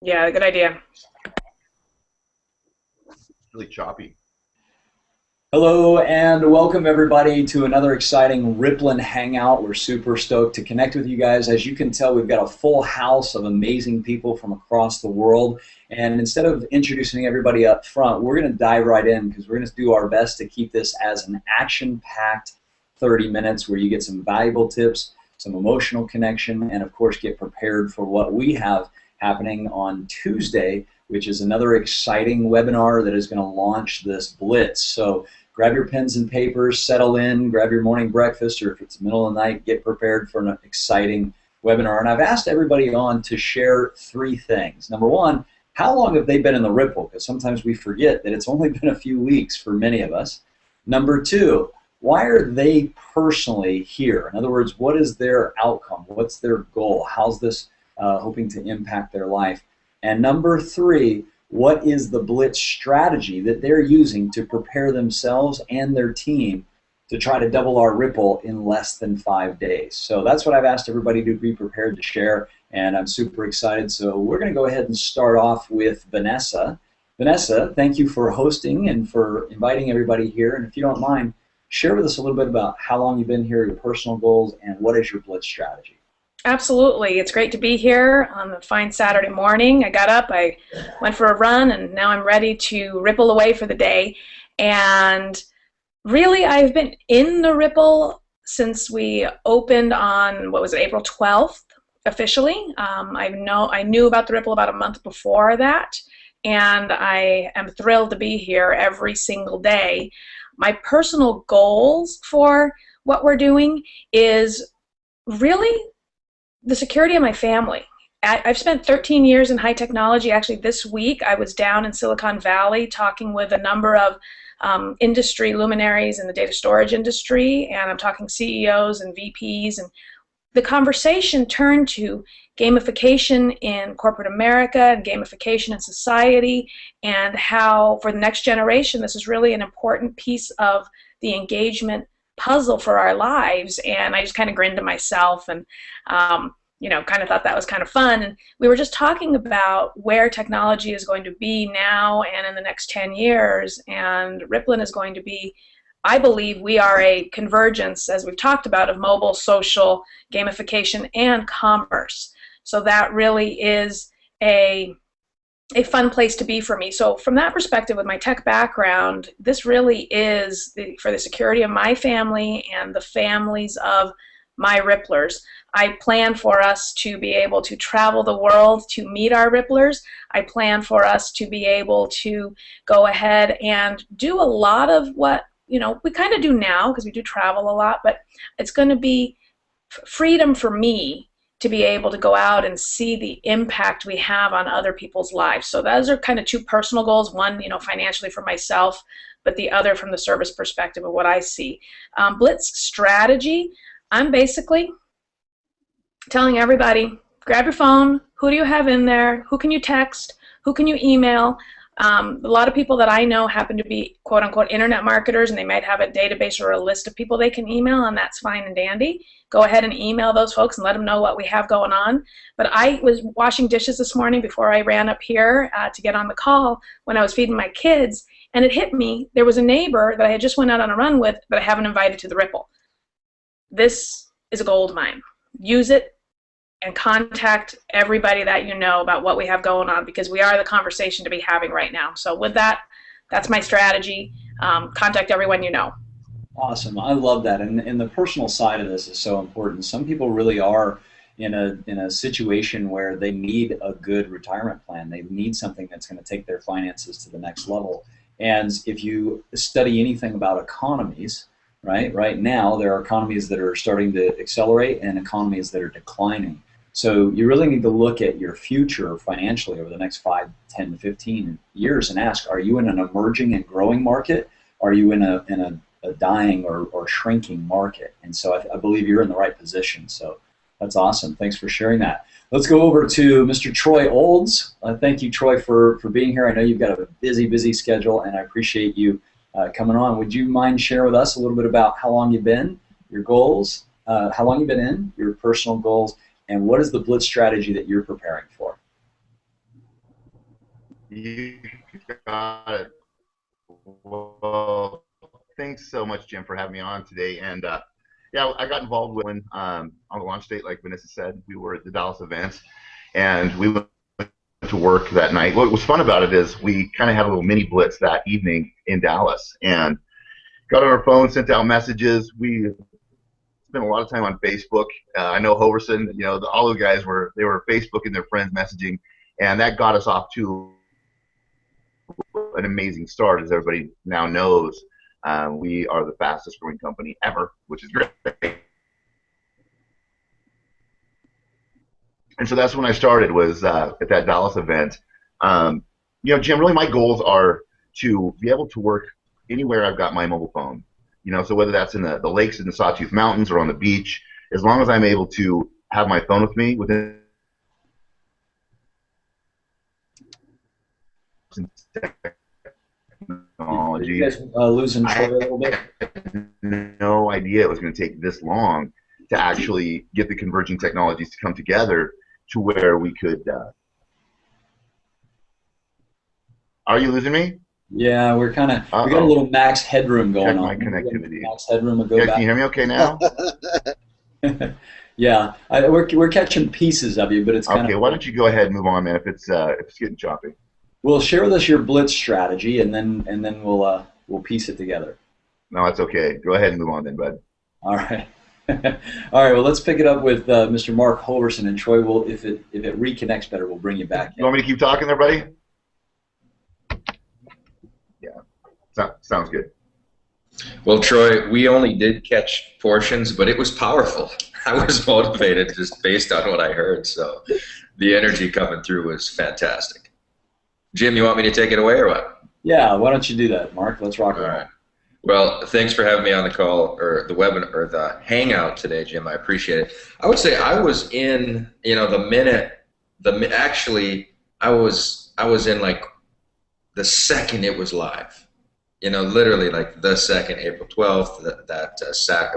Yeah, good idea. Really choppy. Hello and welcome everybody to another exciting Rippln Hangout. We're super stoked to connect with you guys. As you can tell, we've got a full house of amazing people from across the world. And instead of introducing everybody up front, we're going to dive right in because we're going to do our best to keep this as an action-packed 30 minutes where you get some valuable tips, some emotional connection, and of course get prepared for what we have happening on Tuesday, which is another exciting webinar that is going to launch this blitz. So grab your pens and papers, settle in, grab your morning breakfast, or if it's the middle of the night, get prepared for an exciting webinar. And I've asked everybody on to share three things. Number one, how long have they been in the Ripple? Because sometimes we forget that it's only been a few weeks for many of us. Number two, why are they personally here? In other words, what is their outcome? What's their goal? How's this hoping to impact their life? And number three, what is the blitz strategy that they're using to prepare themselves and their team to try to double our Ripple in less than 5 days? So that's what I've asked everybody to be prepared to share, and I'm super excited. So we're going to go ahead and start off with Vanessa. Vanessa, thank you for hosting and for inviting everybody here. And if you don't mind, share with us a little bit about how long you've been here, your personal goals, and what is your blitz strategy? Absolutely. It's great to be here on a fine Saturday morning. I got up, I went for a run, and now I'm ready to ripple away for the day. And really, I've been in the Ripple since we opened on, what was it, April 12th, officially. I knew about the Ripple about a month before that, and I am thrilled to be here every single day. My personal goals for what we're doing is really the security of my family. I've spent 13 years in high technology. Actually, this week I was down in Silicon Valley talking with a number of industry luminaries in the data storage industry, and I'm talking CEOs and VPs, and the conversation turned to gamification in corporate America and gamification in society, and how for the next generation this is really an important piece of the engagement puzzle for our lives. And I just kind of grinned to myself and kind of thought that was kind of fun. And we were just talking about where technology is going to be now and in the next 10 years, and Rippln is going to be, I believe we are a convergence, as we've talked about, of mobile, social, gamification, and commerce. So that really is a fun place to be for me. So from that perspective, with my tech background, this really is for the security of my family and the families of my Ripplers. I plan for us to be able to travel the world to meet our Ripplers. I plan for us to be able to go ahead and do a lot of what we kind of do now, because we do travel a lot, but it's going to be freedom for me to be able to go out and see the impact we have on other people's lives. So those are kind of two personal goals. One, financially for myself, but the other from the service perspective of what I see. Blitz strategy, I'm basically telling everybody, grab your phone, who do you have in there, who can you text, who can you email. A lot of people that I know happen to be quote-unquote internet marketers, and they might have a database or a list of people they can email, and that's fine and dandy. Go ahead and email those folks and let them know what we have going on. But I was washing dishes this morning before I ran up here to get on the call when I was feeding my kids, and it hit me. There was a neighbor that I had just went out on a run with that I haven't invited to the Ripple. This is a gold mine. Use it and contact everybody that you know about what we have going on, because we are the conversation to be having right now. So with that, that's my strategy. Contact everyone you know. Awesome. I love that. And the personal side of this is so important. Some people really are in a situation where they need a good retirement plan. They need something that's going to take their finances to the next level. And if you study anything about economies, right now there are economies that are starting to accelerate and economies that are declining. So you really need to look at your future financially over the next 5, 10, 15 years and ask, are you in an emerging and growing market? Are you in a dying or shrinking market? And so I believe you're in the right position. So that's awesome. Thanks for sharing that. Let's go over to Mr. Troy Olds. Thank you, Troy, for being here. I know you've got a busy schedule, and I appreciate you coming on. Would you mind sharing with us a little bit about how long you've been, your goals, how long you've been in, your personal goals, and what is the blitz strategy that you're preparing for? You got it. Well, thanks so much, Jim, for having me on today. And yeah, I got involved when on the launch date, like Vanessa said, we were at the Dallas event, and we went to work that night. What was fun about it is we kind of had a little mini blitz that evening in Dallas, and got on our phone, sent out messages. We spent a lot of time on Facebook. I know Hoverson, you know, all the guys were Facebooking their friends, messaging, and that got us off to an amazing start. As everybody now knows, we are the fastest growing company ever, which is great. And so that's when I started, was at that Dallas event. You know, Jim, really my goals are to be able to work anywhere I've got my mobile phone. You know, so whether that's in the lakes in the Sawtooth Mountains or on the beach, as long as I'm able to have my phone with me within technology. You guys losing Troy a little bit? I had no idea it was going to take this long to actually get the converging technologies to come together to where we could. Are you losing me? Yeah, we got a little max headroom going on. My connectivity. Max headroom will go Yeah, back. can you hear me okay now? Yeah, we're catching pieces of you, but it's kind okay. Why don't you go ahead and move on, man? If it's getting choppy. Well, share with us your blitz strategy, and then we'll piece it together. No, that's okay. Go ahead and move on then, bud. All right. All right. Well, let's pick it up with Mr. Mark Hoverson, and Troy will, if it reconnects better, we'll bring you back. You want me to keep talking there, buddy? Yeah. Sounds good. Well, Troy, we only did catch portions, but it was powerful. I was motivated just based on what I heard, so the energy coming through was fantastic. Jim, you want me to take it away or what? Yeah, why don't you do that, Mark? Let's rock and roll. All right. Well, thanks for having me on the call or the webinar or the hangout today, Jim. I appreciate it. I would say I was in, you know, actually I was in like the second it was live. You know, literally like the second, April 12th,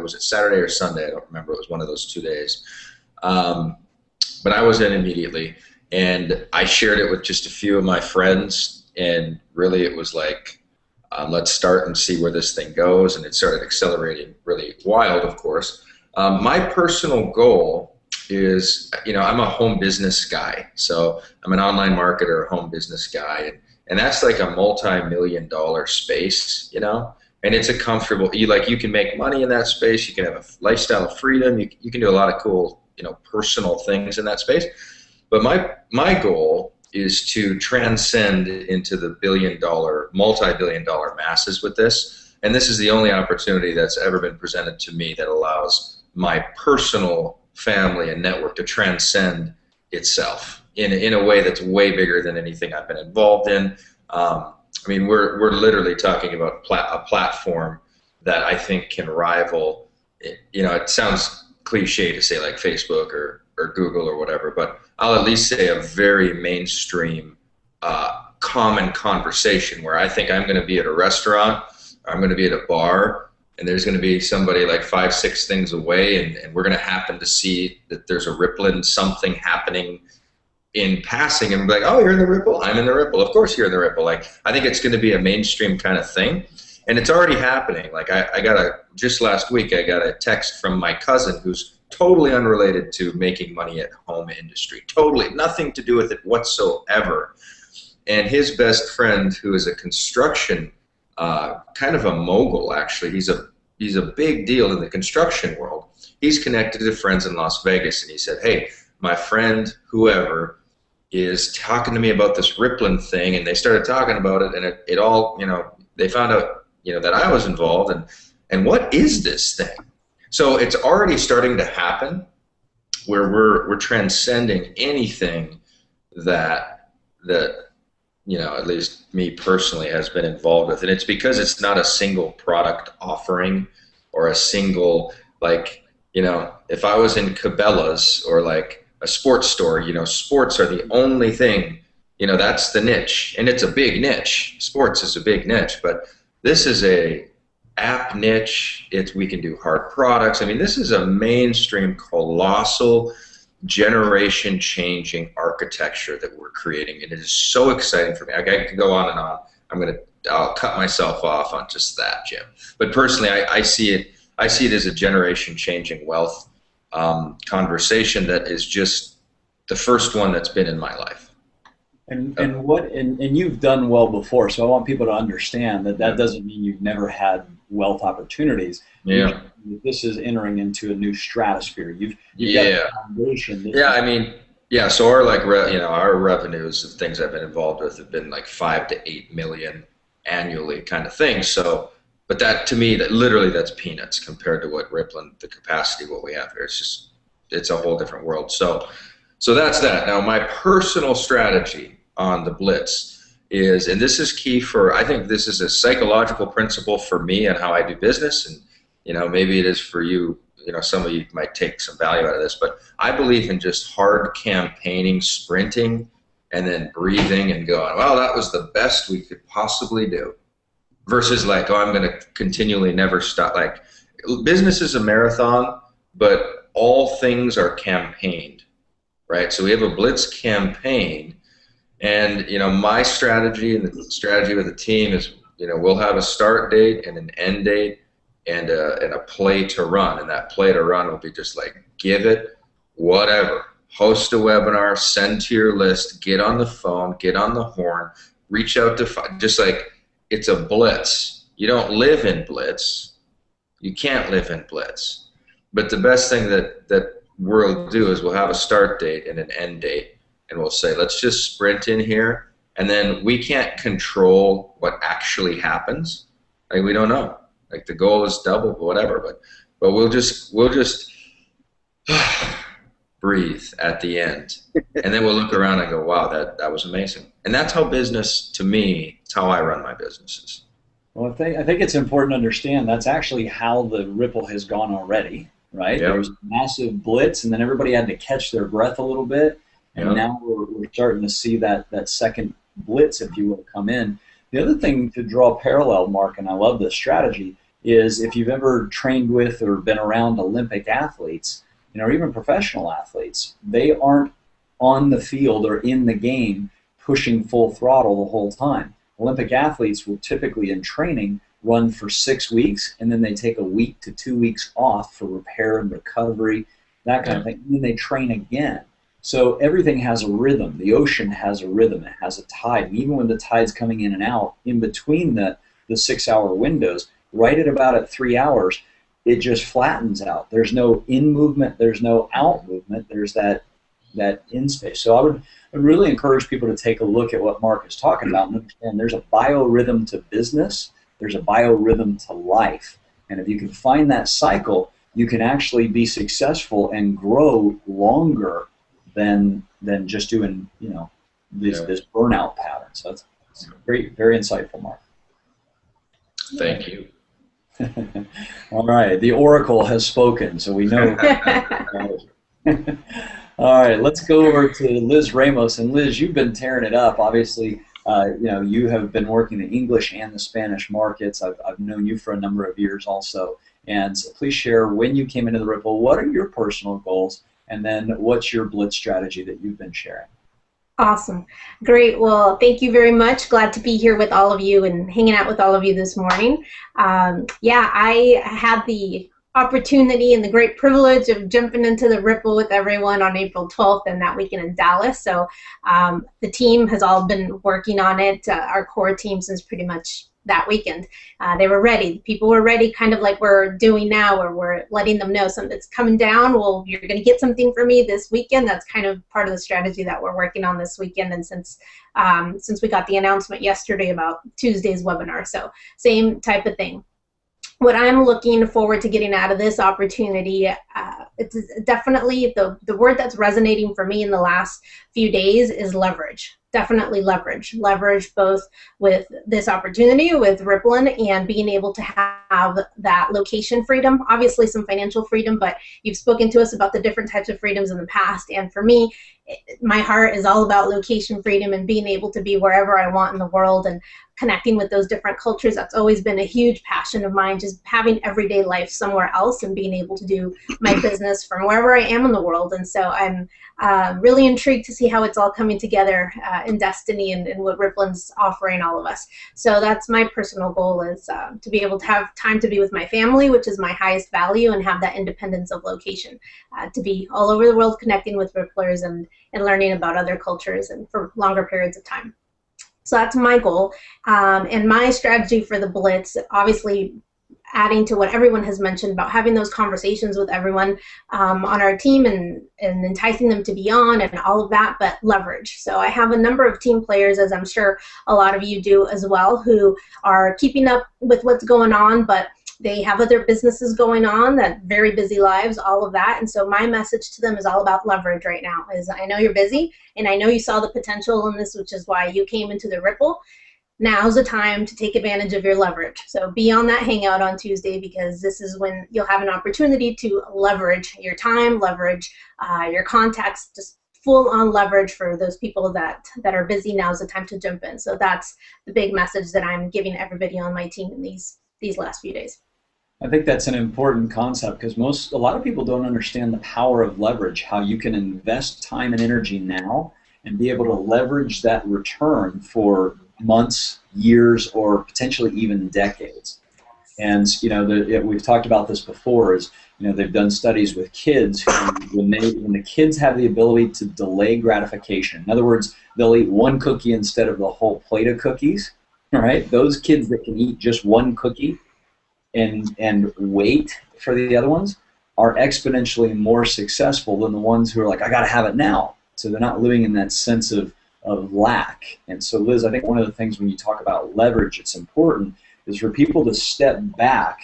was it Saturday or Sunday? I don't remember. It was one of those 2 days. But I was in immediately, and I shared it with just a few of my friends, and really it was like, let's start and see where this thing goes, and it started accelerating really wild, of course. My personal goal is, you know, I'm a home business guy, so I'm an online marketer, a home business guy, and that's like a multi-million-dollar space, you know, and it's a comfortable, you can make money in that space, you can have a lifestyle of freedom, you can do a lot of cool, you know, personal things in that space. But my goal is to transcend into the billion-dollar, multi-billion-dollar masses with this, and this is the only opportunity that's ever been presented to me that allows my personal family and network to transcend itself in a way that's way bigger than anything I've been involved in. I mean, we're literally talking about a platform that I think can rival, you know, it sounds cliche to say like Facebook or Google or whatever, but I'll at least say a very mainstream common conversation where I think I'm going to be at a restaurant, or I'm going to be at a bar, and there's going to be somebody like 5, 6 things away, and we're going to happen to see that there's a Rippln something happening in passing, and be like, oh, you're in the Rippln? I'm in the Rippln. Of course you're in the Rippln. Like, I think it's going to be a mainstream kind of thing, and it's already happening. Like, just last week, I got a text from my cousin who's totally unrelated to making money at home industry. Totally, nothing to do with it whatsoever. And his best friend, who is a construction, kind of a mogul, actually, he's a big deal in the construction world. He's connected to friends in Las Vegas, and he said, hey, my friend, whoever, is talking to me about this Rippln thing, and they started talking about it, and it all, you know, they found out, you know, that I was involved, and what is this thing? So it's already starting to happen, where we're transcending anything that you know, at least me personally, has been involved with, and it's because it's not a single product offering or a single, like, you know, if I was in Cabela's or like a sports store, you know, sports are the only thing, you know, that's the niche, and it's a big niche. Sports is a big niche, but this is a app niche. We can do hard products. I mean, this is a mainstream, colossal, generation-changing architecture that we're creating, and it is so exciting for me. I could go on and on. I'll cut myself off on just that, Jim. But personally, I see it as a generation-changing wealth conversation that is just the first one that's been in my life. And you've done well before, so I want people to understand that doesn't mean you've never had wealth opportunities. Yeah. This is entering into a new stratosphere. You've yeah. got a foundation. Yeah, I mean, yeah. So our revenues of things I've been involved with have been like 5 to 8 million annually, kind of thing. So, but that to me, that's peanuts compared to what Rippln, the capacity, what we have here. It's a whole different world. So that's that. Now, my personal strategy on the Blitz is, and this is key I think this is a psychological principle for me and how I do business, and maybe it is for you. Some of you might take some value out of this, but I believe in just hard campaigning, sprinting, and then breathing and going, well, that was the best we could possibly do, versus like, oh, I'm going to continually never stop. Like, business is a marathon, but all things are campaigned, right? So we have a Blitz campaign, and my strategy and the strategy with the team is, we'll have a start date and an end date and a play to run, and that play to run will be just like, give it whatever. Host a webinar, send to your list, get on the phone, get on the horn, reach out to, just like it's a Blitz. You don't live in Blitz. You can't live in Blitz. But the best thing that we'll do is we'll have a start date and an end date, and we'll say, let's just sprint in here, and then we can't control what actually happens. Like, we don't know. Like, the goal is double, whatever, but we'll just breathe at the end, and then we'll look around and go, wow, that was amazing. And that's how business, to me, it's how I run my businesses. Well, I think it's important to understand that's actually how the Ripple has gone already, right? Yep. There was a massive blitz, and then everybody had to catch their breath a little bit, and Yep. now we're starting to see that second blitz, if you will, come in. The other thing to draw a parallel, Mark, and I love this strategy, is if you've ever trained with or been around Olympic athletes, or even professional athletes, they aren't on the field or in the game pushing full throttle the whole time. Olympic athletes will typically, in training, run for 6 weeks, and then they take a week to 2 weeks off for repair and recovery, that kind of thing, and then they train again. So everything has a rhythm. The ocean has a rhythm. It has a tide. And even when the tide's coming in and out, in between the 6-hour windows, right at 3 hours, it just flattens out. There's no in movement. There's no out movement. There's that in space. So I would really encourage people to take a look at what Mark is talking about and understand there's a biorhythm to business. There's a biorhythm to life. And if you can find that cycle, you can actually be successful and grow longer than just doing this burnout pattern. So that's great, very insightful, Mark. Thank you. All right, the Oracle has spoken, so we know. All right, let's go over to Liz Ramos. And Liz, you've been tearing it up. Obviously, you have been working the English and the Spanish markets. I've known you for a number of years also. And so please share when you came into the Ripple, what are your personal goals, and then what's your Blitz strategy that you've been sharing? Awesome. Great. Well, thank you very much. Glad to be here with all of you and hanging out with all of you this morning. Yeah, I had the opportunity and the great privilege of jumping into the Ripple with everyone on April 12th and that weekend in Dallas. So the team has all been working on it, our core team, since pretty much that weekend. They were ready. People were ready, kind of like we're doing now, where we're letting them know something's coming down. Well, you're going to get something from me this weekend. That's kind of part of the strategy that we're working on this weekend, and since we got the announcement yesterday about Tuesday's webinar. So same type of thing. What I'm looking forward to getting out of this opportunity, it's definitely the word that's resonating for me in the last few days is leverage. definitely leverage both with this opportunity with Rippln and being able to have that location freedom, obviously some financial freedom, but you've spoken to us about the different types of freedoms in the past, and for me, my heart is all about location freedom and being able to be wherever I want in the world and connecting with those different cultures. That's always been a huge passion of mine, just having everyday life somewhere else and being able to do my business from wherever I am in the world. And so I'm really intrigued to see how it's all coming together in Destiny and what Rippln's offering all of us. So that's my personal goal, is to be able to have time to be with my family, which is my highest value, and have that independence of location, to be all over the world connecting with Ripplers and learning about other cultures and for longer periods of time. So that's my goal. And my strategy for the Blitz, obviously adding to what everyone has mentioned about having those conversations with everyone on our team and enticing them to be on and all of that, but leverage. So I have a number of team players, as I'm sure a lot of you do as well, who are keeping up with what's going on, but they have other businesses going on, that very busy lives, all of that. And so my message to them is all about leverage right now. Is I know you're busy, and I know you saw the potential in this, which is why you came into the Rippln. Now's the time to take advantage of your leverage. So be on that hangout on Tuesday, because this is when you'll have an opportunity to leverage your time, leverage your contacts, just full on leverage for those people that are busy. Now's the time to jump in. So that's the big message that I'm giving everybody on my team in these last few days. I think that's an important concept, because a lot of people don't understand the power of leverage, how you can invest time and energy now and be able to leverage that return for months, years, or potentially even decades. And we've talked about this before, is they've done studies with kids who, when the kids have the ability to delay gratification, in other words, they'll eat one cookie instead of the whole plate of cookies, right? Those kids that can eat just one cookie and wait for the other ones are exponentially more successful than the ones who are like, I got to have it now. So they're not living in that sense of lack. And so, Liz, I think one of the things when you talk about leverage, it's important, is for people to step back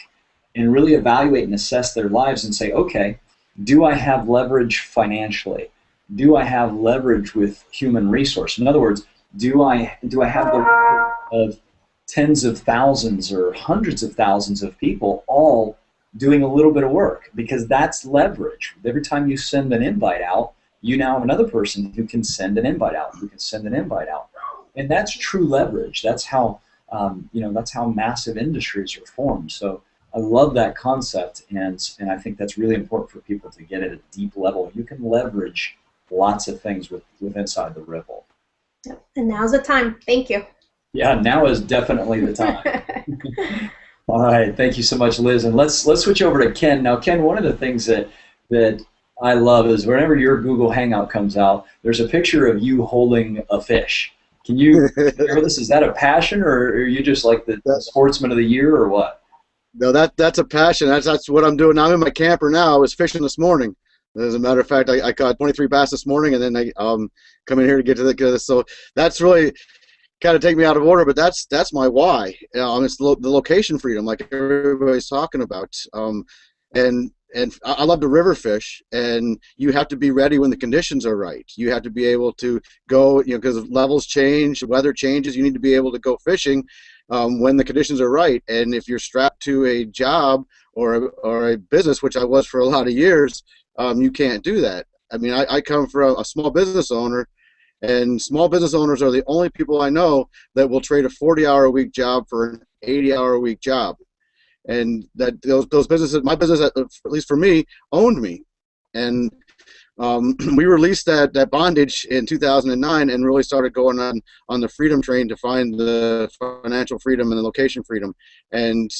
and really evaluate and assess their lives and say, okay, do I have leverage financially? Do I have leverage with human resource? In other words, do I have the tens of thousands or hundreds of thousands of people all doing a little bit of work? Because that's leverage. Every time you send an invite out, you now have another person who can send an invite out, and that's true leverage. That's how that's how massive industries are formed. So I love that concept, and I think that's really important for people to get at a deep level. You can leverage lots of things with inside the Rippln. Yep. And now's the time. Thank you. Yeah, now is definitely the time. All right, thank you so much, Liz. And let's switch over to Ken. Now, Ken, one of the things that I love is whenever your Google Hangout comes out, there's a picture of you holding a fish. Can you share with us? Is that a passion, or are you just like the sportsman of the year, or what? No, that's a passion. That's what I'm doing. I'm in my camper now. I was fishing this morning. As a matter of fact, I caught 23 bass this morning, and then I come in here to get to this. So that's really kind of take me out of order, but that's my why. It's the location freedom, like everybody's talking about. And I love to river fish, and you have to be ready when the conditions are right. You have to be able to go, because levels change, weather changes. You need to be able to go fishing when the conditions are right. And if you're strapped to a job or a business, which I was for a lot of years, you can't do that. I mean, I come from a small business owner, and small business owners are the only people I know that will trade a 40-hour-a-week job for an 80-hour-a-week job. And that those businesses, my business, at least for me, owned me. And we released that bondage in 2009 and really started going on the freedom train to find the financial freedom and the location freedom. And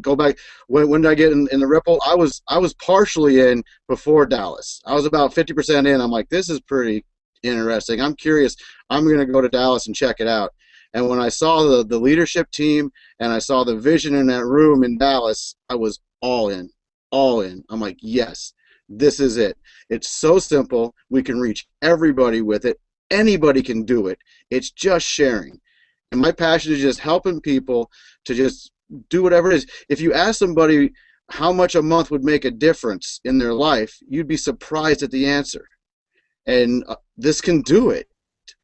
go back, when did I get in the Rippln? I was partially in before Dallas. I was about 50% in. I'm like, this is pretty interesting. I'm curious. I'm going to go to Dallas and check it out. And when I saw the leadership team and I saw the vision in that room in Dallas, I was all in, all in. I'm like, yes, this is it. It's so simple. We can reach everybody with it. Anybody can do it. It's just sharing. And my passion is just helping people to just do whatever it is. If you ask somebody how much a month would make a difference in their life, you'd be surprised at the answer. And this can do it.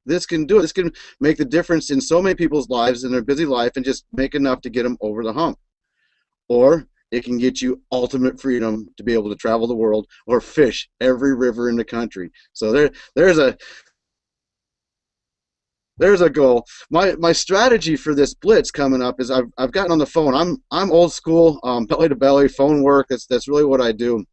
this can do it. This can make the difference in so many people's lives in their busy life and just make enough to get them over the hump. Or it can get you ultimate freedom to be able to travel the world or fish every river in the country. So there's a goal. My strategy for this blitz coming up is I've gotten on the phone. I'm old school, belly to belly phone work. That's really what I do.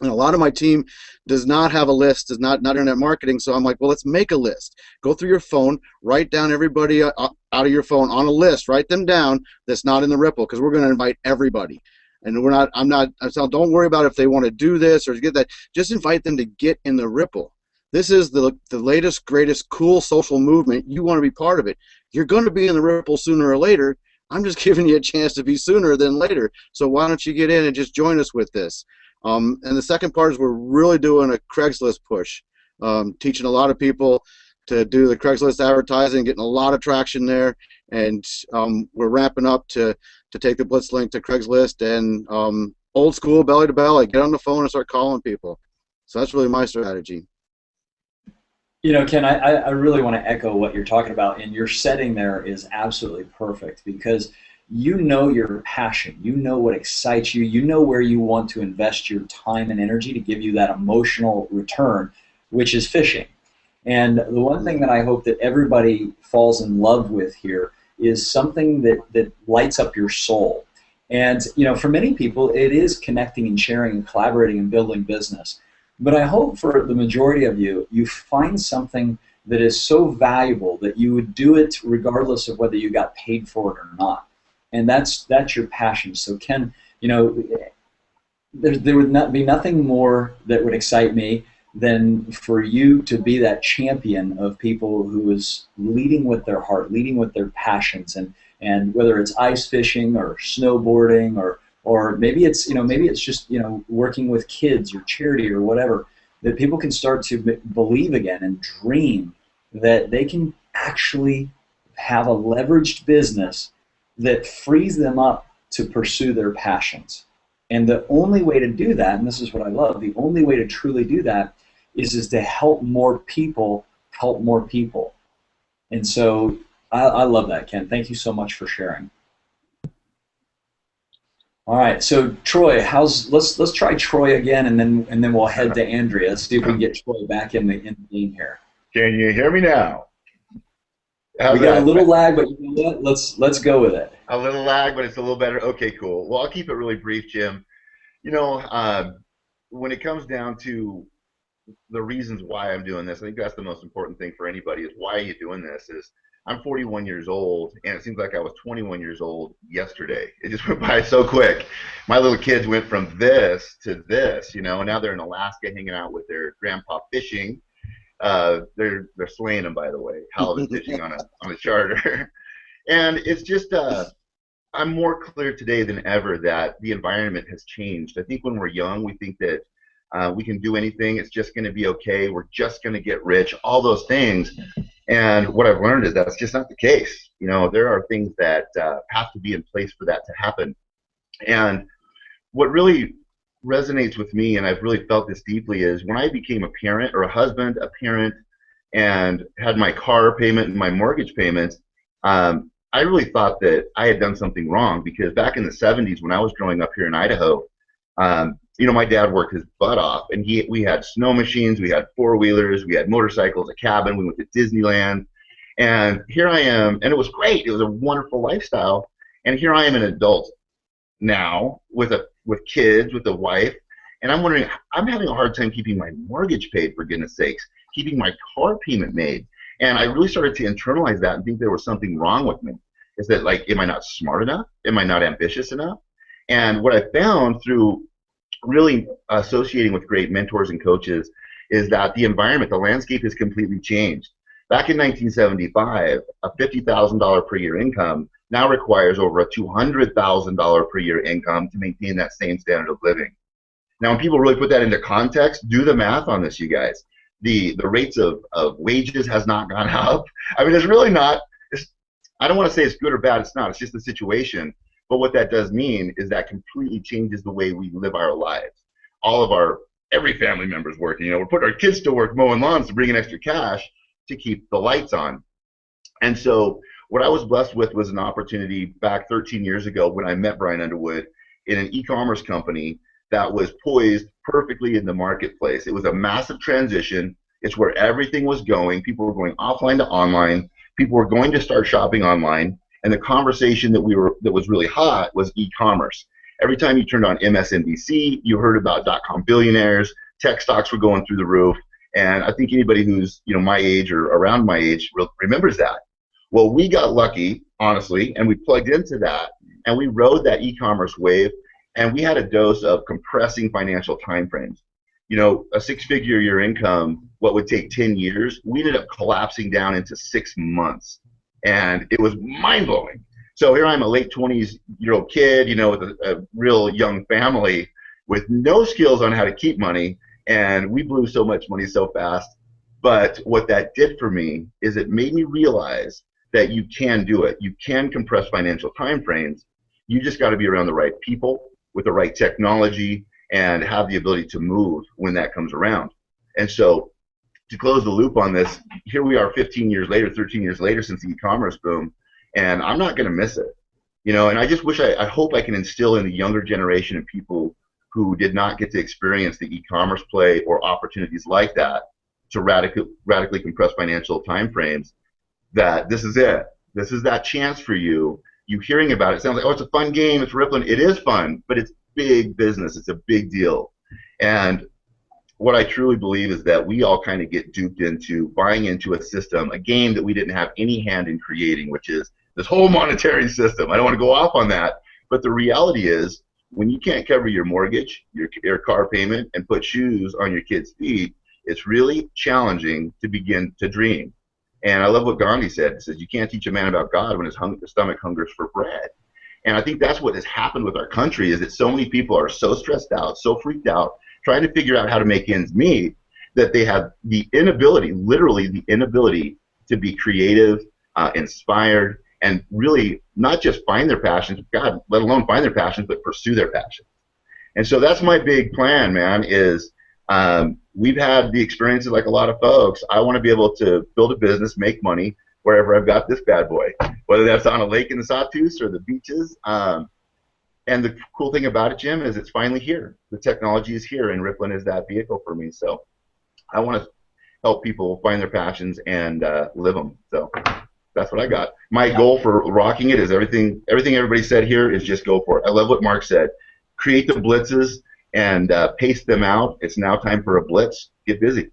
And a lot of my team does not have a list, is not internet marketing. So I'm like, well, let's make a list. Go through your phone, write down everybody out of your phone on a list. Write them down. That's not in the Rippln, because we're going to invite everybody. And don't worry about if they want to do this or get that. Just invite them to get in the Rippln. This is the latest, greatest, cool social movement. You want to be part of it. You're going to be in the Rippln sooner or later. I'm just giving you a chance to be sooner than later. So why don't you get in and just join us with this? And the second part is we're really doing a Craigslist push, teaching a lot of people to do the Craigslist advertising, getting a lot of traction there, and we're ramping up to take the Blitz link to Craigslist and old school, belly to belly, get on the phone and start calling people. So that's really my strategy. You know, Ken, I really want to echo what you're talking about, and your setting there is absolutely perfect because you know your passion, you know what excites you, you know where you want to invest your time and energy to give you that emotional return, which is fishing. And the one thing that I hope that everybody falls in love with here is something that lights up your soul. And, you know, for many people, it is connecting and sharing and collaborating and building business. But I hope for the majority of you, you find something that is so valuable that you would do it regardless of whether you got paid for it or not. And that's your passion. So Ken, you know, there would not be nothing more that would excite me than for you to be that champion of people who is leading with their heart, leading with their passions, and whether it's ice fishing or snowboarding or maybe it's just working with kids or charity or whatever, that people can start to believe again and dream that they can actually have a leveraged business that frees them up to pursue their passions. And the only way to do that, and this is what I love, the only way to truly do that is to help more people help more people. And so I love that, Ken. Thank you so much for sharing. All right, so Troy, let's try Troy again, and then we'll head to Andrea. Let's see if we can get Troy back in the game here. Can you hear me now? We got a little lag, but you know what? Let's go with it. A little lag, but it's a little better. Okay, cool. Well, I'll keep it really brief, Jim. You know, when it comes down to the reasons why I'm doing this, I think that's the most important thing for anybody is why are you doing this? Is I'm 41 years old, and it seems like I was 21 years old yesterday. It just went by so quick. My little kids went from this to this, you know, and now they're in Alaska hanging out with their grandpa fishing. They're slaying them, by the way, halibut fishing on a charter. And it's just I'm more clear today than ever that the environment has changed. I think when we're young, we think that we can do anything. It's just going to be okay. We're just going to get rich, all those things. And what I've learned is that's just not the case. You know, there are things that have to be in place for that to happen. And what really resonates with me, and I've really felt this deeply, is when I became a parent or a husband, a parent, and had my car payment and my mortgage payments, I really thought that I had done something wrong, because back in the 70s when I was growing up here in Idaho, you know, my dad worked his butt off, and we had snow machines, we had four-wheelers, we had motorcycles, a cabin, we went to Disneyland, and here I am, and it was great. It was a wonderful lifestyle, and here I am an adult now with kids, with a wife, and I'm wondering, I'm having a hard time keeping my mortgage paid, for goodness sakes, keeping my car payment made. And I really started to internalize that and think there was something wrong with me. Is that, like, am I not smart enough? Am I not ambitious enough? And what I found through really associating with great mentors and coaches is that the environment, the landscape has completely changed. Back in 1975, a $50,000 per year income now requires over a $200,000 per year income to maintain that same standard of living. Now, when people really put that into context, do the math on this, you guys. The rates of wages has not gone up. I mean, it's really not. I don't want to say it's good or bad. It's not. It's just the situation. But what that does mean is that completely changes the way we live our lives. Every family member's working. You know, we're putting our kids to work mowing lawns to bring in extra cash to keep the lights on. And so what I was blessed with was an opportunity back 13 years ago when I met Brian Underwood in an e-commerce company that was poised perfectly in the marketplace. It was a massive transition. It's where everything was going. People were going offline to online. People were going to start shopping online. And the conversation that was really hot was e-commerce. Every time you turned on MSNBC, you heard about dot-com billionaires. Tech stocks were going through the roof. And I think anybody who's my age or around my age remembers that. Well, we got lucky, honestly, and we plugged into that, and we rode that e-commerce wave, and we had a dose of compressing financial timeframes. A six-figure-year income, what would take 10 years, we ended up collapsing down into 6 months, and it was mind-blowing. So here I'm a late 20s-year-old kid, with a real young family with no skills on how to keep money, and we blew so much money so fast. But what that did for me is it made me realize that you can do it. You can compress financial time frames. You just got to be around the right people with the right technology and have the ability to move when that comes around. And so to close the loop on this, here we are 15 years later, 13 years later since the e-commerce boom, and I'm not going to miss it. And I just wish, I hope I can instill in the younger generation of people who did not get to experience the e-commerce play or opportunities like that to radically compress financial time frames, that this is it. This is that chance for you. You hearing about it sounds like, oh, it's a fun game, it's Rippln. It is fun, but it's big business. It's a big deal. And what I truly believe is that we all kind of get duped into buying into a system, a game that we didn't have any hand in creating, which is this whole monetary system. I don't want to go off on that, but the reality is when you can't cover your mortgage, your car payment, and put shoes on your kids' feet, it's really challenging to begin to dream. And I love what Gandhi said. He says, you can't teach a man about God when his stomach hungers for bread. And I think that's what has happened with our country, is that so many people are so stressed out, so freaked out, trying to figure out how to make ends meet, that they have the inability, literally the inability, to be creative, inspired, and really not just find their passions, God, let alone find their passions, but pursue their passions. And so that's my big plan, man, is we've had the experiences like a lot of folks. I want to be able to build a business, make money wherever I've got this bad boy, whether that's on a lake in the Sawtooth or the beaches. And the cool thing about it, Jim, is it's finally here. The technology is here, and Rippln is that vehicle for me. So I want to help people find their passions and live them. So that's what I got. My goal for rocking it is everything everybody said here is just go for it. I love what Mark said. Create the blitzes and pace them out. It's now time for a blitz. Get busy.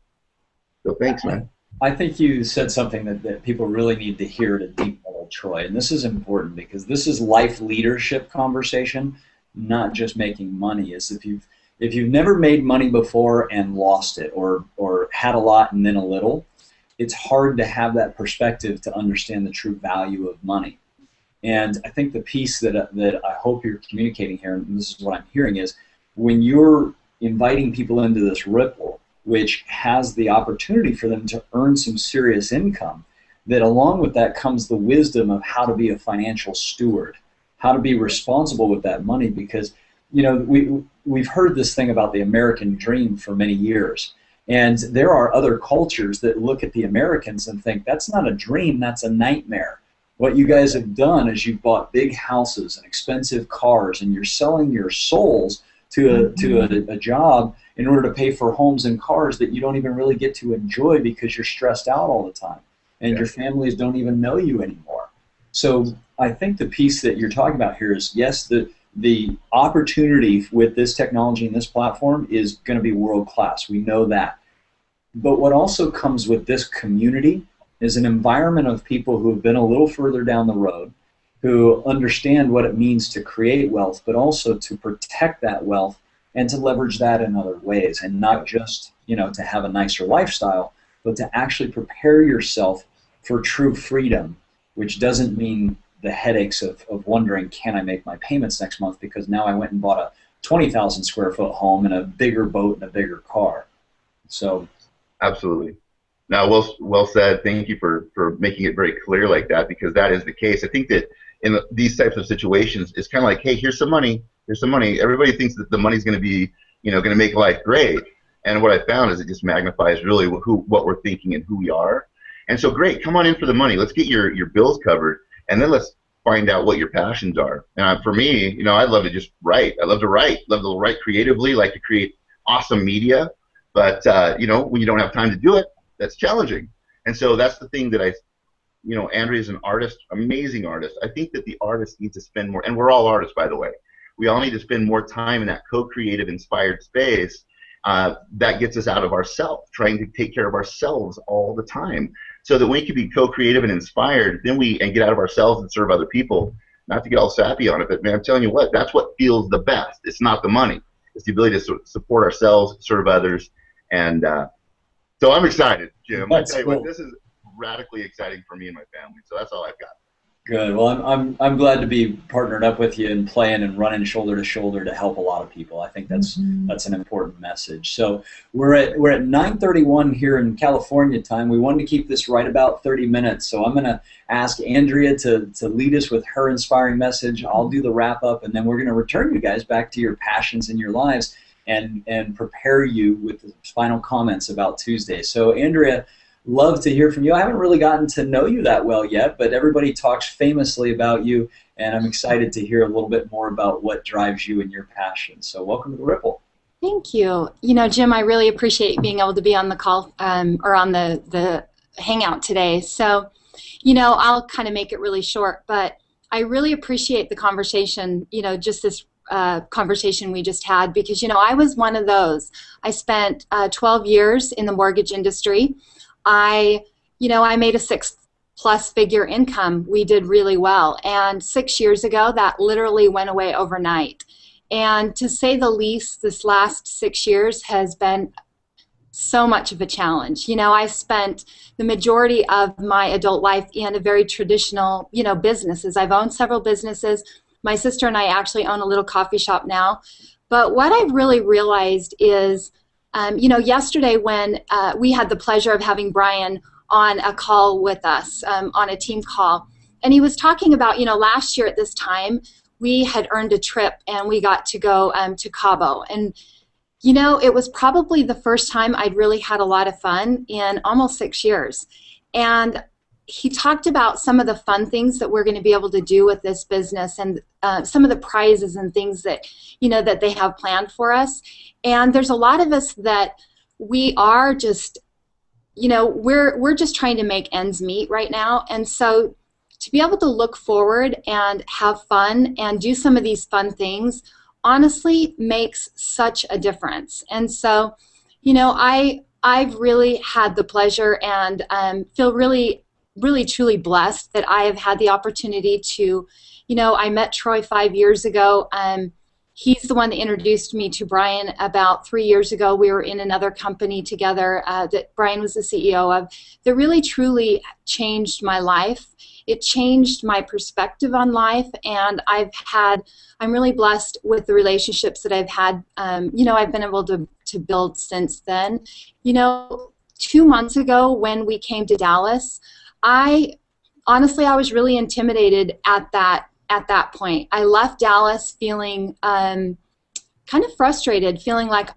So thanks, man. I think you said something that people really need to hear at a deep level, Troy, and this is important because this is life leadership conversation, not just making money. Is if you've never made money before and lost it, or had a lot and then a little, it's hard to have that perspective to understand the true value of money. And I think the piece that I hope you're communicating here, and this is what I'm hearing, is when you're inviting people into this Rippln, which has the opportunity for them to earn some serious income, that along with that comes the wisdom of how to be a financial steward, how to be responsible with that money, because we've heard this thing about the American dream for many years, and there are other cultures that look at the Americans and think that's not a dream, that's a nightmare. What you guys have done is you've bought big houses and expensive cars, and you're selling your souls to a job in order to pay for homes and cars that you don't even really get to enjoy because you're stressed out all the time, and your families don't even know you anymore. So I think the piece that you're talking about here is, yes, the opportunity with this technology and this platform is going to be world class. We know that. But what also comes with this community is an environment of people who have been a little further down the road, who understand what it means to create wealth, but also to protect that wealth and to leverage that in other ways, and not just to have a nicer lifestyle, but to actually prepare yourself for true freedom, which doesn't mean the headaches of wondering, can I make my payments next month because now I went and bought a 20,000 square foot home and a bigger boat and a bigger car. So absolutely. Now, well said. Thank you for making it very clear like that, because that is the case. I think that in these types of situations, it's kind of like, hey, here's some money. Here's some money. Everybody thinks that the money's going to be, going to make life great. And what I found is it just magnifies really what we're thinking and who we are. And so great, come on in for the money. Let's get your bills covered, and then let's find out what your passions are. And for me, you know, I love to just write. I love to write. Love to write creatively. Like to create awesome media. But you know, when you don't have time to do it, that's challenging. And so that's the thing that you know, Andrea is an artist, amazing artist. I think that the artists need to spend more, and we're all artists, by the way. We all need to spend more time in that co-creative, inspired space. That gets us out of ourselves, trying to take care of ourselves all the time, so that we can be co-creative and inspired, then and get out of ourselves and serve other people. Not to get all sappy on it, but man, I'm telling you what, that's what feels the best. It's not the money. It's the ability to support ourselves, serve others, and so I'm excited, Jim. I tell you what, this is radically exciting for me and my family. So that's all I've got. Good. Well, I'm glad to be partnered up with you and playing and running shoulder to shoulder to help a lot of people. I think that's an important message. So we're at 9:31 here in California time. We wanted to keep this right about 30 minutes. So I'm going to ask Andrea to lead us with her inspiring message. I'll do the wrap up, and then we're going to return you guys back to your passions in your lives and prepare you with the final comments about Tuesday. So Andrea, love to hear from you. I haven't really gotten to know you that well yet, but everybody talks famously about you, and I'm excited to hear a little bit more about what drives you and your passion. So welcome to the Ripple. Thank you. You know, Jim, I really appreciate being able to be on the call or on the Hangout today. So, you know, I'll kind of make it really short, but I really appreciate the conversation, you know, just this conversation we just had, because, you know, I was one of those. I spent 12 years in the mortgage industry. I made a 6+ figure income. We did really well. And 6 years ago, that literally went away overnight. And to say the least, this last 6 years has been so much of a challenge. You know, I've spent the majority of my adult life in a very traditional, you know, businesses. I've owned several businesses. My sister and I actually own a little coffee shop now. But what I've really realized is, you know, yesterday when we had the pleasure of having Brian on a call with us, on a team call, and he was talking about, you know, last year at this time, we had earned a trip and we got to go to Cabo. And, you know, it was probably the first time I'd really had a lot of fun in almost 6 years. And he talked about some of the fun things that we're going to be able to do with this business, and some of the prizes and things that, you know, that they have planned for us. And there's a lot of us that we are just, you know, we're just trying to make ends meet right now. And so to be able to look forward and have fun and do some of these fun things honestly makes such a difference. And so, you know, I've really had the pleasure and feel really truly blessed that I have had the opportunity to, you know, I met Troy 5 years ago. He's the one that introduced me to Brian about 3 years ago. We were in another company together that Brian was the CEO of, that really truly changed my life. It changed my perspective on life, and I'm really blessed with the relationships that I've had, you know, I've been able to build since then. You know, 2 months ago when we came to Dallas, honestly, I was really intimidated at that point. I left Dallas feeling kind of frustrated, feeling like,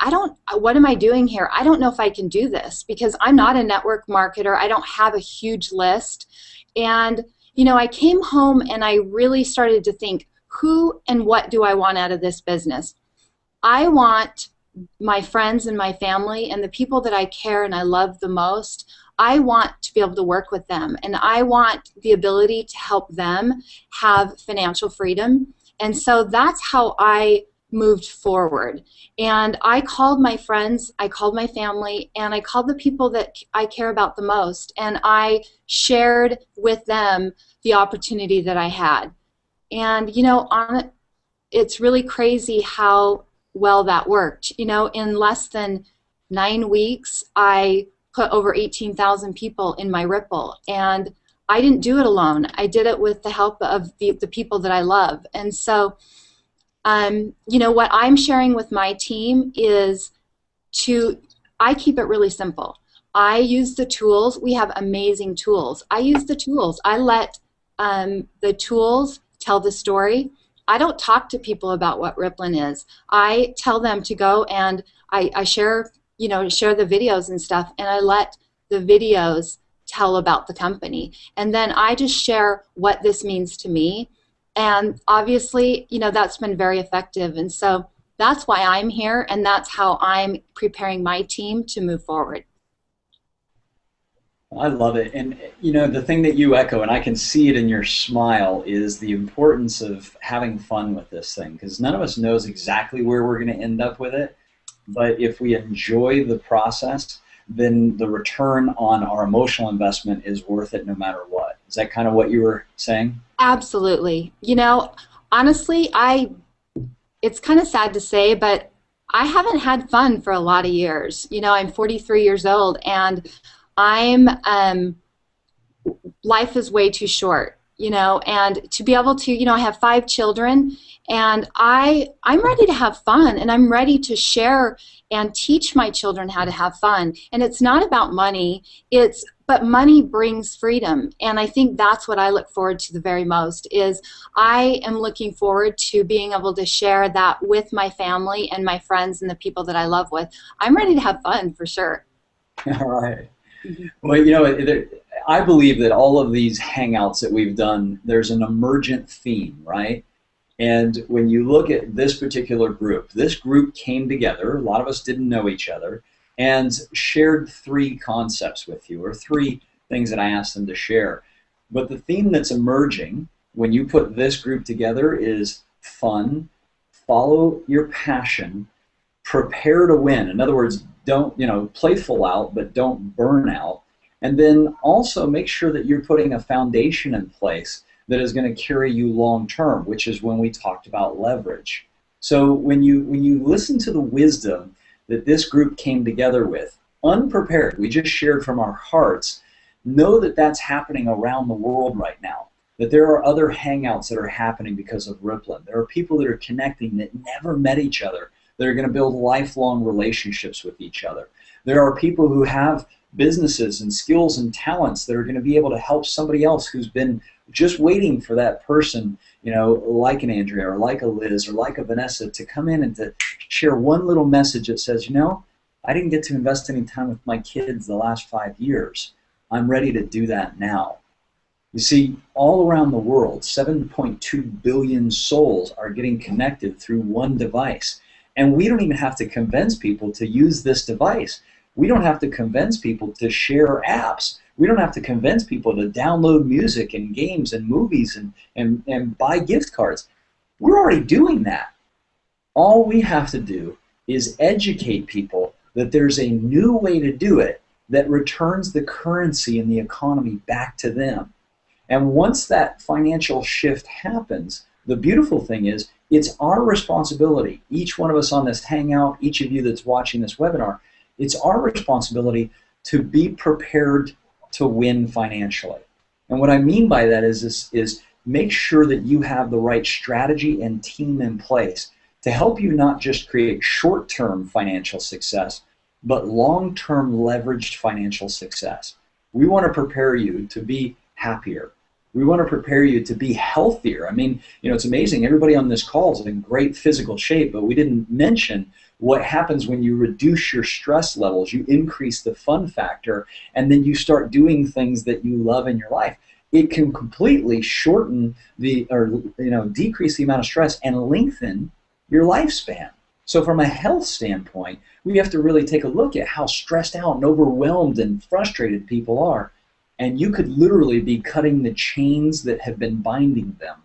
what am I doing here? I don't know if I can do this, because I'm not a network marketer. I don't have a huge list. And, you know, I came home and I really started to think, who and what do I want out of this business? I want my friends and my family and the people that I care and I love the most. I want to be able to work with them, and I want the ability to help them have financial freedom. And so that's how I moved forward. And I called my friends, I called my family, and I called the people that I care about the most, and I shared with them the opportunity that I had. And, you know, it's really crazy how well that worked. You know, in less than 9 weeks, I put over 18,000 people in my Rippln, and I didn't do it alone. I did it with the help of the people that I love. And so, you know, what I'm sharing with my team is I keep it really simple. I use the tools. We have amazing tools. I use the tools. I let the tools tell the story. I don't talk to people about what Rippln is. I tell them to go and I share, you know, share the videos and stuff, and I let the videos tell about the company. And then I just share what this means to me. And obviously, you know, that's been very effective. And so that's why I'm here, and that's how I'm preparing my team to move forward. I love it. And, you know, the thing that you echo, and I can see it in your smile, is the importance of having fun with this thing, because none of us knows exactly where we're going to end up with it. But if we enjoy the process, then the return on our emotional investment is worth it no matter what. Is that kind of what you were saying? Absolutely. You know, honestly, it's kind of sad to say, but I haven't had fun for a lot of years. You know, I'm 43 years old, and life is way too short, you know, and to be able to, you know, I have 5 children, and I'm ready to have fun, and I'm ready to share and teach my children how to have fun. And it's not about money, but money brings freedom. And I think that's what I look forward to the very most, is I am looking forward to being able to share that with my family and my friends and the people that I love with. I'm ready to have fun for sure. All right. Well, you know, I believe that all of these hangouts that we've done, there's an emergent theme, right? And when you look at this particular group, this group came together, a lot of us didn't know each other, and shared 3 concepts with you, or 3 things that I asked them to share. But the theme that's emerging when you put this group together is fun, follow your passion, prepare to win. In other words, don't, you know, play full out, but don't burn out. And then also make sure that you're putting a foundation in place that is going to carry you long term, which is when we talked about leverage. So when you listen to the wisdom that this group came together with, unprepared, we just shared from our hearts, know that that's happening around the world right now, that there are other hangouts that are happening because of Rippln. There are people that are connecting that never met each other, that are going to build lifelong relationships with each other. There are people who have businesses and skills and talents that are going to be able to help somebody else who's been just waiting for that person, you know, like an Andrea or like a Liz or like a Vanessa, to come in and to share one little message that says, you know, I didn't get to invest any time with my kids the last 5 years. I'm ready to do that now. You see, all around the world, 7.2 billion souls are getting connected through one device. And we don't even have to convince people to use this device. We don't have to convince people to share apps. We don't have to convince people to download music and games and movies and buy gift cards. We're already doing that. All we have to do is educate people that there's a new way to do it that returns the currency and the economy back to them. And once that financial shift happens, the beautiful thing is it's our responsibility, each one of us on this hangout, each of you that's watching this webinar, it's our responsibility to be prepared to win financially. And what I mean by that is make sure that you have the right strategy and team in place to help you not just create short-term financial success, but long-term leveraged financial success. We want to prepare you to be happier. We want to prepare you to be healthier. I mean, you know, it's amazing. Everybody on this call is in great physical shape, but we didn't mention what happens when you reduce your stress levels. You increase the fun factor, and then you start doing things that you love in your life. It can completely shorten decrease the amount of stress and lengthen your lifespan. So from a health standpoint, we have to really take a look at how stressed out and overwhelmed and frustrated people are. And you could literally be cutting the chains that have been binding them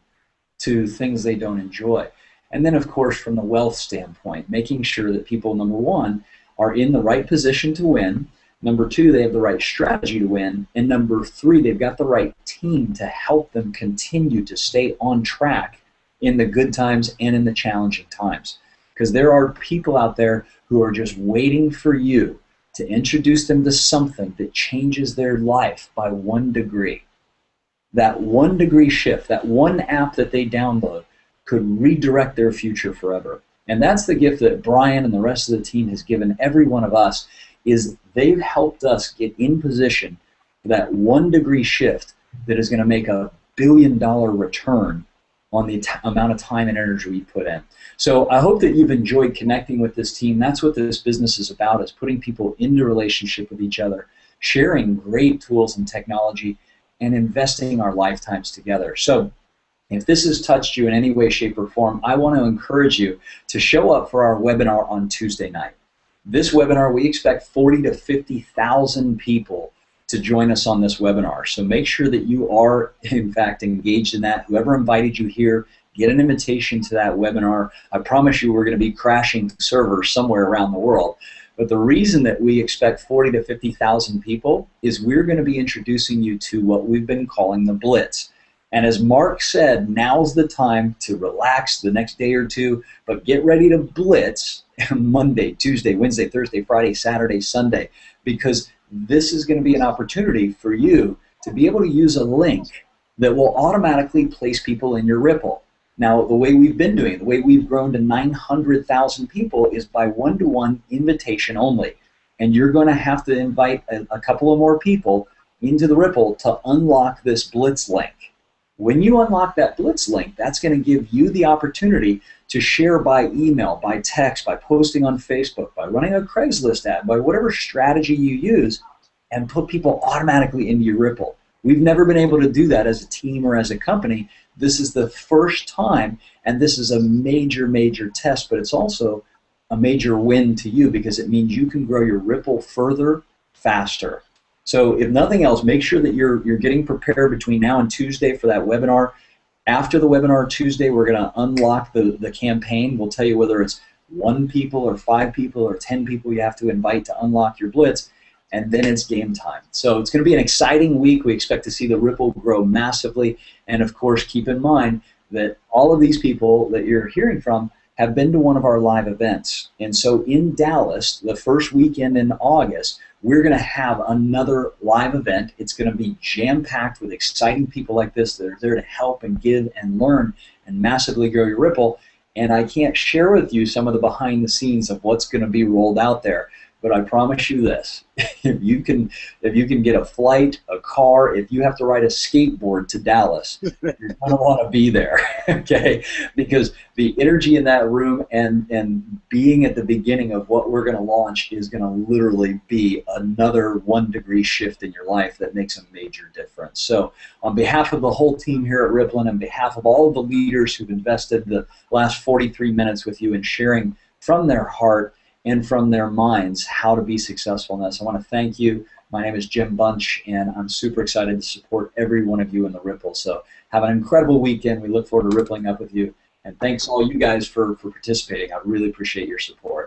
to things they don't enjoy. And then, of course, from the wealth standpoint, making sure that people, number one, are in the right position to win. Number two, they have the right strategy to win. And number three, they've got the right team to help them continue to stay on track in the good times and in the challenging times. Because there are people out there who are just waiting for you to introduce them to something that changes their life by 1 degree. That 1 degree shift, that one app that they download could redirect their future forever. And that's the gift that Brian and the rest of the team has given every one of us, is they've helped us get in position for that 1 degree shift that is going to make $1 billion return on the amount of time and energy we put in. So I hope that you've enjoyed connecting with this team. That's what this business is about, is putting people into relationship with each other, sharing great tools and technology, and investing our lifetimes together. So if this has touched you in any way, shape, or form, I want to encourage you to show up for our webinar on Tuesday night. This webinar, we expect 40 to 50,000 people to join us on this webinar. So make sure that you are, in fact, engaged in that. Whoever invited you here, get an invitation to that webinar. I promise you we're going to be crashing servers somewhere around the world. But the reason that we expect 40 to 50,000 people is we're going to be introducing you to what we've been calling the blitz. And as Mark said, now's the time to relax the next day or two, but get ready to blitz Monday, Tuesday, Wednesday, Thursday, Friday, Saturday, Sunday, because this is going to be an opportunity for you to be able to use a link that will automatically place people in your Rippln. Now, the way we've been doing it, the way we've grown to 900,000 people is by one-to-one invitation only. And you're going to have to invite a couple of more people into the Rippln to unlock this blitz link. When you unlock that blitz link, that's going to give you the opportunity to share by email, by text, by posting on Facebook, by running a Craigslist ad, by whatever strategy you use, and put people automatically into your Rippln. We've never been able to do that as a team or as a company. This is the first time, and this is a major, major test, but it's also a major win to you because it means you can grow your Rippln further, faster. So if nothing else, make sure that you're getting prepared between now and Tuesday for that webinar. After the webinar Tuesday, we're going to unlock the campaign. We'll tell you whether it's 1 people or 5 people or 10 people you have to invite to unlock your blitz, and then it's game time. So it's going to be an exciting week. We expect to see the Rippln grow massively, and of course keep in mind that all of these people that you're hearing from have been to one of our live events. And so in Dallas, the first weekend in August, we're going to have another live event. It's going to be jam-packed with exciting people like this that are there to help and give and learn and massively grow your Rippln. And I can't share with you some of the behind the scenes of what's going to be rolled out there. But I promise you this, if you can get a flight, a car, if you have to ride a skateboard to Dallas, you're going to want to be there, okay? Because the energy in that room and being at the beginning of what we're going to launch is going to literally be another 1-degree shift in your life that makes a major difference. So on behalf of the whole team here at Rippln, on behalf of all of the leaders who've invested the last 43 minutes with you in sharing from their heart and from their minds how to be successful in this, I want to thank you. My name is Jim Bunch, and I'm super excited to support every one of you in the Rippln. So have an incredible weekend. We look forward to rippling up with you. And thanks all you guys for participating. I really appreciate your support.